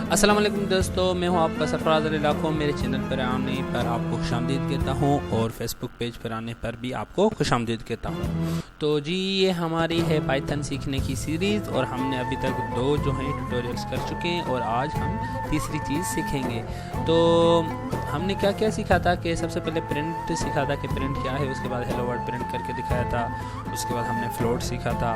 अस्सलाम वालेकुम दोस्तों, मैं हूं आपका सरफराज अली लाखों। मेरे चैनल पर आने पर आपको खुशामदीद कहता हूं और फेसबुक पेज पर आने पर भी आपको खुशामदीद कहता हूं। तो जी, ये हमारी है पाइथन सीखने की सीरीज़ और हमने अभी तक 2 जो हैं ट्यूटोरियल्स कर चुके हैं और आज हम तीसरी चीज़ सीखेंगे। तो हमने क्या क्या सीखा था कि सबसे पहले प्रिंट सीखा था कि प्रिंट क्या है, उसके बाद हेलो वर्ल्ड प्रिंट करके दिखाया था, उसके बाद हमने फ्लोट सीखा था,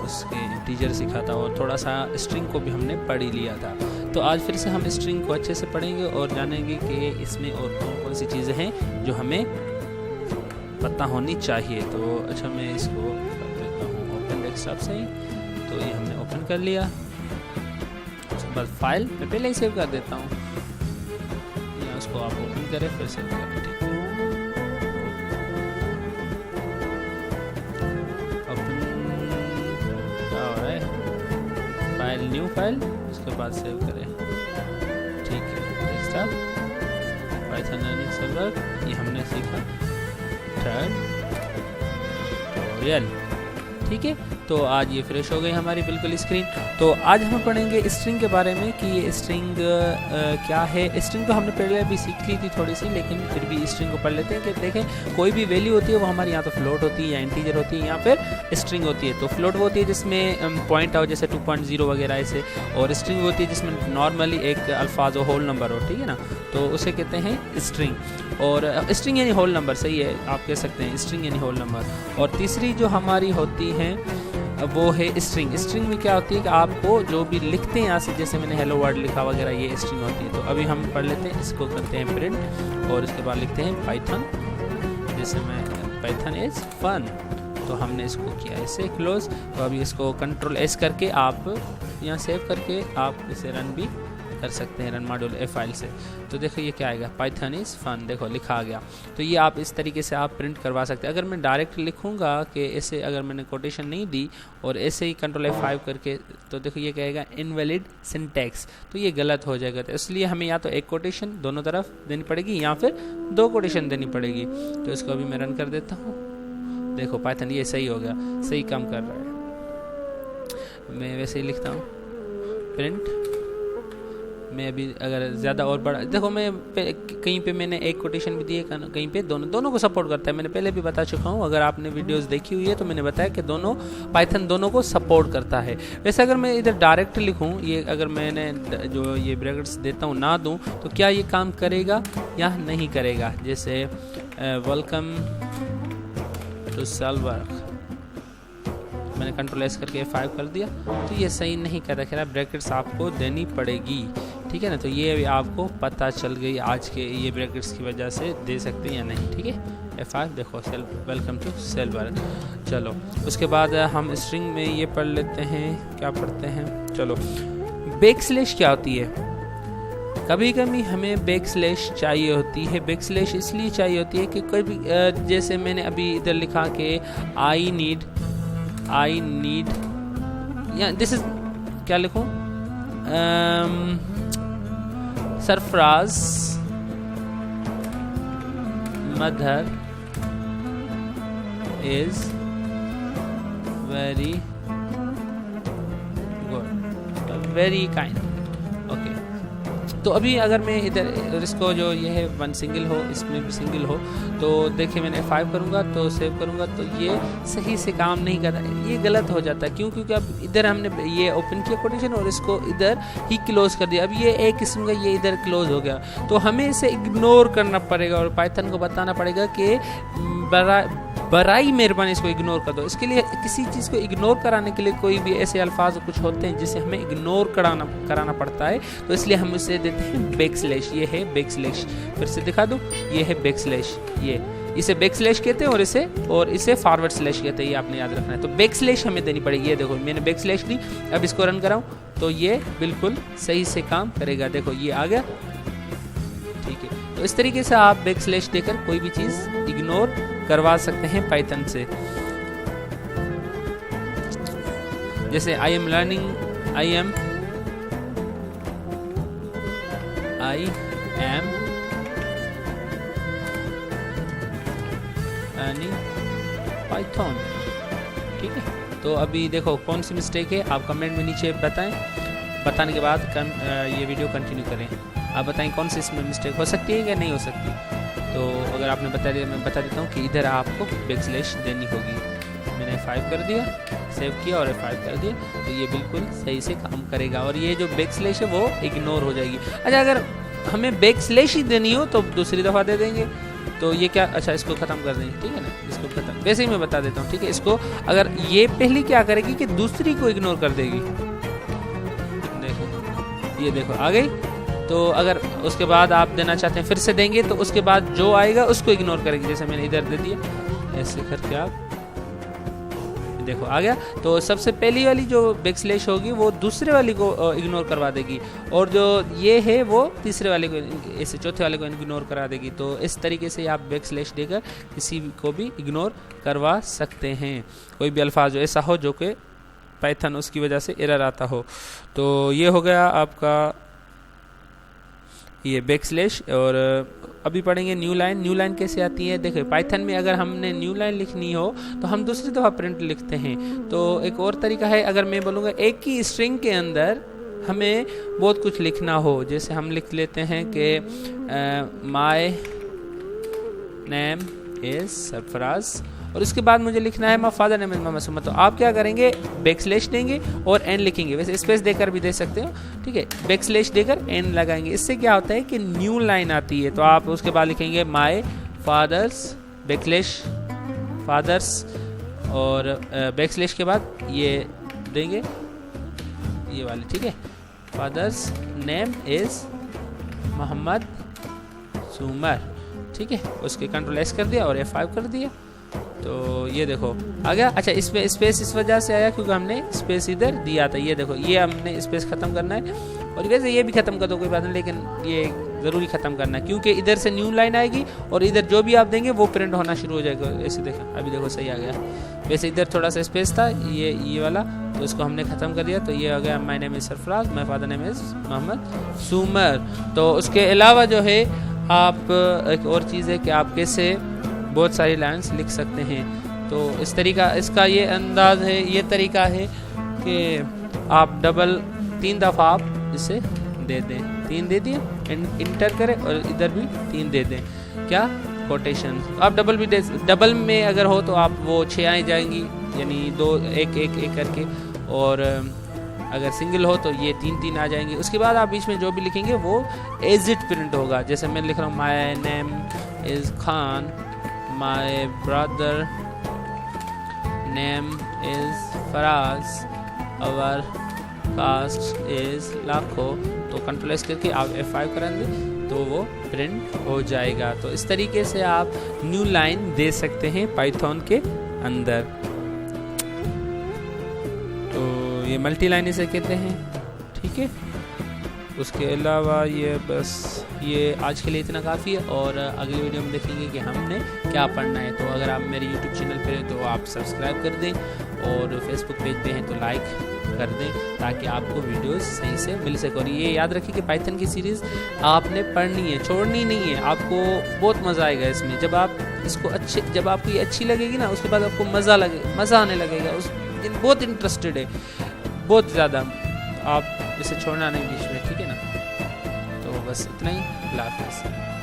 उसके इंटीजर सीखा था और थोड़ा सा स्ट्रिंग को भी हमने पढ़ ही लिया था। तो आज फिर से हम स्ट्रिंग को अच्छे से पढ़ेंगे और जानेंगे कि इसमें और कौन कौन सी चीज़ें हैं जो हमें पता होनी चाहिए। तो अच्छा, मैं इसको कर देता हूँ ओपन डेस्कटॉप से ही। तो ये हमने ओपन कर लिया। उसके बाद फाइल मैं पहले ही सेव कर देता हूँ, या उसको आप ओपन करें फिर सेव करें। ठीक है, फाइल न्यू फाइल, उसके बाद सेव करें। ठीक है, डेस्कटॉप पाइथन लर्निंग सर्वर, ये हमने सीखा ट्यूटोरियल। ठीक है, तो आज ये फ्रेश हो गई हमारी बिल्कुल स्क्रीन। तो आज हम पढ़ेंगे स्ट्रिंग के बारे में कि ये स्ट्रिंग क्या है। स्ट्रिंग तो हमने पहले भी सीख ली थी थोड़ी सी, लेकिन फिर भी स्ट्रिंग को पढ़ लेते हैं कि देखें कोई भी वैल्यू होती है वो हमारी यहाँ तो फ्लोट होती है या इंटीजर होती है या फिर स्ट्रिंग होती है। तो फ्लोट वो होती है जिसमें पॉइंट आओ, जैसे 2.0 वगैरह ऐसे, और स्ट्रिंग होती है जिसमें नॉर्मली एक अल्फाज हो, होल नंबर हो। ठीक है ना, तो उसे कहते हैं स्ट्रिंग। और स्ट्रिंग यानी होल नंबर, सही है, आप कह सकते हैं स्ट्रिंग यानी होल नंबर। और तीसरी जो हमारी होती है वो है स्ट्रिंग। स्ट्रिंग में क्या होती है कि आपको जो भी लिखते हैं यहाँ से, जैसे मैंने हेलो वर्ल्ड लिखा वगैरह, ये स्ट्रिंग होती है। तो अभी हम पढ़ लेते हैं, इसको करते हैं प्रिंट और इसके बाद लिखते हैं पाइथन। जैसे मैं पाइथन इज फन, तो हमने इसको किया इसे क्लोज। तो अभी इसको कंट्रोल एस करके आप यहाँ सेव करके आप इसे रन भी कर सकते हैं, रन मॉड्यूल ए फाइल से। तो देखो ये क्या आएगा, पाइथन इज़ फन, देखो लिखा आ गया। तो ये आप इस तरीके से आप प्रिंट करवा सकते हैं। अगर मैं डायरेक्ट लिखूंगा कि ऐसे, अगर मैंने कोटेशन नहीं दी और ऐसे ही कंट्रोल F5 करके, तो देखो ये कहेगा इनवैलिड सिंटैक्स, तो ये गलत हो जाएगा। तो इसलिए हमें या तो एक कोटेशन दोनों तरफ देनी पड़ेगी या फिर 2 कोटेशन देनी पड़ेगी। तो इसको अभी मैं रन कर देता हूँ। देखो पाइथन ये सही हो गया, सही काम कर रहा है। मैं वैसे ही लिखता हूँ प्रिंट। मैं अभी अगर ज़्यादा और बड़ा, देखो मैं कहीं पे मैंने एक कोटेशन भी दी है, कहीं पे दोनों को सपोर्ट करता है। मैंने पहले भी बता चुका हूँ, अगर आपने वीडियोस देखी हुई है तो मैंने बताया कि दोनों पाइथन दोनों को सपोर्ट करता है। वैसे अगर मैं इधर डायरेक्ट लिखूँ, ये अगर मैंने जो ये ब्रैकेट्स देता हूँ ना दूँ, तो क्या ये काम करेगा या नहीं करेगा। जैसे वेलकम टू सर्वर, मैंने कंट्रोल एस करके F5 कर दिया, तो ये सही नहीं कर रहा। ब्रैकेट्स आपको देनी पड़ेगी, ठीक है ना। तो ये आपको पता चल गई आज के ये ब्रैकेट्स की वजह से दे सकते हैं या नहीं। ठीक है, F5 देखो, वेलकम टू सर्वर। चलो उसके बाद हम स्ट्रिंग में ये पढ़ लेते हैं, क्या पढ़ते हैं। चलो, बैकस्लैश क्या होती है। कभी कभी हमें बैकस्लैश चाहिए होती है। बैकस्लैश इसलिए चाहिए होती है कि कोई भी, जैसे मैंने अभी इधर लिखा कि आई नीड या दिस इज, क्या लिखूं, Sarfaraz mother is very good, very kind. Okay, तो अभी अगर मैं इधर इसको जो ये है 1 सिंगल हो, इसमें भी सिंगल हो, तो देखिए मैंने 5 करूँगा तो सेव करूँगा तो ये सही से काम नहीं कर रहा है, ये गलत हो जाता है। क्यों? क्योंकि अब इधर हमने ये ओपन किया कोटेशन और इसको इधर ही क्लोज कर दिया। अब ये एक किस्म का ये इधर क्लोज हो गया, तो हमें इसे इग्नोर करना पड़ेगा और पाइथन को बताना पड़ेगा कि बराई मेहरबानी इसको इग्नोर कर दो। इसके लिए किसी चीज़ को इग्नोर कराने के लिए कोई भी ऐसे अल्फाज कुछ होते हैं जिसे हमें इग्नोर कराना पड़ता है, तो इसलिए हम इसे देते हैं बैकस्लैश। ये है बैकस्लैश, फिर से दिखा दूँ, ये है बैकस्लैश, ये इसे बैकस्लैश कहते हैं और इसे फॉरवर्ड स्लैश कहते हैं, ये आपने याद रखना है। तो बैकस्लैश हमें देनी पड़ेगी। ये देखो मैंने बैकस्लैश दी, अब इसको रन कराऊँ तो ये बिल्कुल सही से काम करेगा। देखो ये आ गया, ठीक है। तो इस तरीके से आप बैकस्लैश देकर कोई भी चीज़ इग्नोर करवा सकते हैं पाइथन से। जैसे आई एम लर्निंग पाइथन, ठीक है। तो अभी देखो कौन सी मिस्टेक है, आप कमेंट में नीचे बताएं। बताने के बाद ये वीडियो कंटिन्यू करें। आप बताएं कौन सी इसमें मिस्टेक हो सकती है या नहीं हो सकती। तो अगर आपने बता दिया, मैं बता देता हूँ कि इधर आपको बैकस्लैश देनी होगी। मैंने F5 कर दिया, सेव किया और F5 कर दिया, तो ये बिल्कुल सही से काम करेगा और ये जो बैकस्लैश है वो इग्नोर हो जाएगी। अच्छा, अगर हमें बैकस्लैश ही देनी हो तो दूसरी दफ़ा दे देंगे। तो ये क्या, अच्छा इसको ख़त्म कर देंगे, ठीक है ना, इसको ख़त्म। वैसे ही मैं बता देता हूँ, ठीक है। इसको अगर ये पहली क्या करेगी कि दूसरी को इग्नोर कर देगी। देखो, ये देखो आ गई। तो अगर उसके बाद आप देना चाहते हैं फिर से देंगे तो उसके बाद जो आएगा उसको इग्नोर करेगी। जैसे मैंने इधर दे दिया, ऐसे करके आप देखो आ गया। तो सबसे पहली वाली जो बैकस्लैश होगी वो दूसरे वाली को इग्नोर करवा देगी और जो ये है वो तीसरे वाले को, ऐसे चौथे वाले को इग्नोर करा देगी। तो इस तरीके से आप बैकस्लैश देकर किसी को भी इग्नोर करवा सकते हैं। कोई भी अल्फाज ऐसा हो जो कि पाइथन उसकी वजह से एरर आता हो। तो ये हो गया आपका ये बैकस्लैश। और अभी पढ़ेंगे न्यू लाइन। न्यू लाइन कैसे आती है, देखो पाइथन में अगर हमने न्यू लाइन लिखनी हो तो हम दूसरी दफ़ा प्रिंट लिखते हैं। तो एक और तरीका है, अगर मैं बोलूँगा एक ही स्ट्रिंग के अंदर हमें बहुत कुछ लिखना हो, जैसे हम लिख लेते हैं कि माय नेम इज़ सरफराज और उसके बाद मुझे लिखना है my father name is Mohammad Sumar. तो आप क्या करेंगे, बैकस्लैश देंगे और एन लिखेंगे। वैसे स्पेस देकर भी दे सकते हो, ठीक है। बैकस्लैश देकर एन लगाएंगे। इससे क्या होता है कि न्यू लाइन आती है। तो आप उसके बाद लिखेंगे माय फादर्स बैकस्लैश फादर्स और बैकस्लैश के बाद ये देंगे, ये वाले, ठीक है। फादर्स नेम इज़ मोहम्मद सुमर, ठीक है। उसके कंट्रोल एस कर दिया और F5 कर दिया। तो ये देखो आ गया। अच्छा, इसमें स्पेस इस वजह से आया क्योंकि हमने स्पेस इधर दिया था। ये देखो, ये हमने स्पेस ख़त्म करना है और वैसे ये भी ख़त्म कर दो कोई बात नहीं, लेकिन ये ज़रूरी ख़त्म करना है क्योंकि इधर से न्यू लाइन आएगी और इधर जो भी आप देंगे वो प्रिंट होना शुरू हो जाएगा। ऐसे देखो, अभी देखो सही आ गया। वैसे इधर थोड़ा सा स्पेस था, ये वाला, तो इसको हमने ख़त्म कर दिया। तो ये हो गया my name is Sarfaraz, my father name is Mohammad Sumar. तो उसके अलावा जो है आप एक और चीज़ है कि आप कैसे बहुत सारी लाइन्स लिख सकते हैं। तो इस तरीका, इसका ये अंदाज है, ये तरीका है कि आप डबल 3 दफ़ा आप इसे दे दें। 3 दे दिए, इंटर करें और इधर भी 3 दे दें। क्या, कोटेशन। आप डबल भी दे, डबल में अगर हो तो आप वो 6 आ जाएंगी, यानी 2 1 1 1 करके। और अगर सिंगल हो तो ये 3 3 आ जाएंगे। उसके बाद आप बीच में जो भी लिखेंगे वो एज इट प्रिंट होगा। जैसे मैं लिख रहा हूँ my name is Khan, my brother name is Faraz, our caste is Lakho. तो कंट्रोल एस करके आप F5 करेंगे तो वो प्रिंट हो जाएगा। तो इस तरीके से आप न्यू लाइन दे सकते हैं पाइथन के अंदर। तो ये मल्टी लाइन इसे कहते हैं, ठीक है। उसके अलावा ये बस ये आज के लिए इतना काफ़ी है और अगली वीडियो में देखेंगे कि हमने क्या पढ़ना है। तो अगर आप मेरे YouTube चैनल पर हैं तो आप सब्सक्राइब कर दें और फेसबुक पेज पे हैं तो लाइक कर दें ताकि आपको वीडियोस सही से मिल सके। और ये याद रखिए कि पाइथन की सीरीज़ आपने पढ़नी है, छोड़नी नहीं है। आपको बहुत मज़ा आएगा इसमें। जब आप इसको जब आपको ये अच्छी लगेगी ना, उसके बाद आपको मज़ा आने लगेगा। बहुत इंटरेस्टेड है, बहुत ज़्यादा। आप इसे छोड़ना नहीं बीच में, ठीक है ना। तो बस इतना ही। अल्लाह हाफ़िज़।